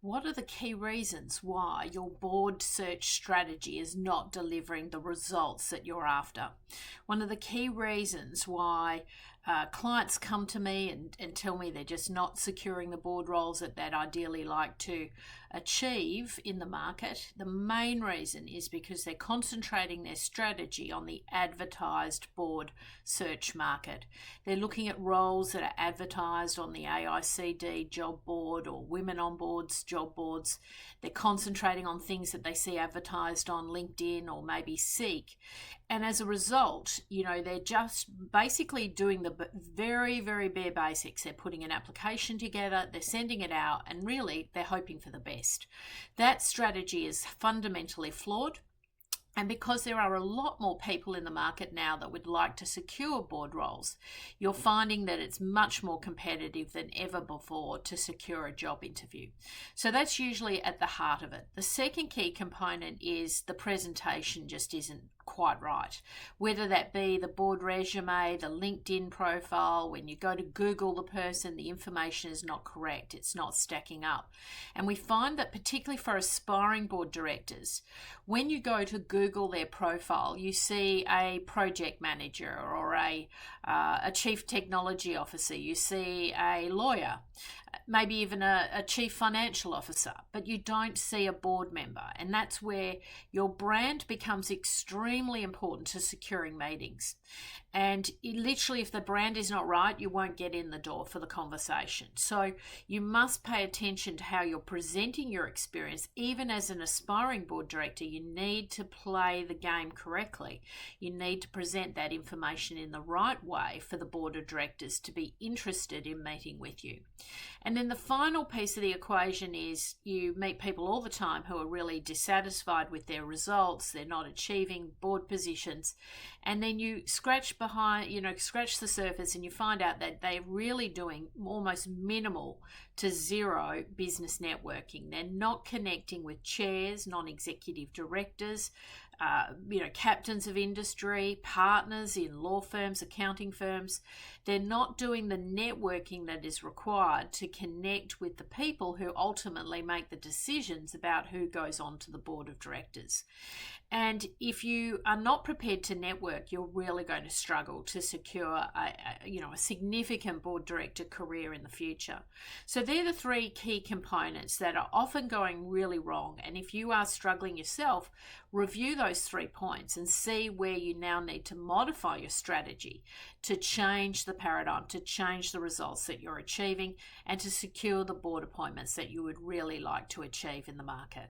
What are the key reasons why your board search strategy is not delivering the results that you're after? One of the key reasons why clients come to me and tell me they're just not securing the board roles that they'd ideally like to achieve in the market, the main reason is because they're concentrating their strategy on the advertised board search market. They're looking at roles that are advertised on the AICD job board or Women on Boards job boards. They're concentrating on things that they see advertised on LinkedIn or maybe Seek. And as a result, they're just basically doing the very, very bare basics. They're putting an application together, they're sending it out, and really they're hoping for the best. That strategy is fundamentally flawed. And because there are a lot more people in the market now that would like to secure board roles, you're finding that it's much more competitive than ever before to secure a job interview. So that's usually at the heart of it. The second key component is the presentation just isn't quite right. Whether that be the board resume, the LinkedIn profile, when you go to Google the person, the information is not correct. It's not stacking up. And we find that particularly for aspiring board directors, when you go to Google their profile, you see a project manager or a chief technology officer, you see a lawyer, maybe even a chief financial officer, but you don't see a board member. And that's where your brand becomes extremely important to securing meetings. And literally, if the brand is not right, you won't get in the door for the conversation. So you must pay attention to how you're presenting your experience. Even as an aspiring board director, you need to play the game correctly. You need to present that information in the right way for the board of directors to be interested in meeting with you. And then the final piece of the equation is you meet people all the time who are really dissatisfied with their results. They're not achieving board positions. And then you scratch the surface and you find out that they're really doing almost minimal to zero business networking. They're not connecting with chairs, non-executive directors, captains of industry, partners in law firms, accounting firms. They're not doing the networking that is required to connect with the people who ultimately make the decisions about who goes on to the board of directors. And if you are not prepared to network, you're really going to struggle to secure a significant board director career in the future. So they're the three key components that are often going really wrong. And if you are struggling yourself, review those 3 points and see where you now need to modify your strategy to change the paradigm, to change the results that you're achieving, and to secure the board appointments that you would really like to achieve in the market.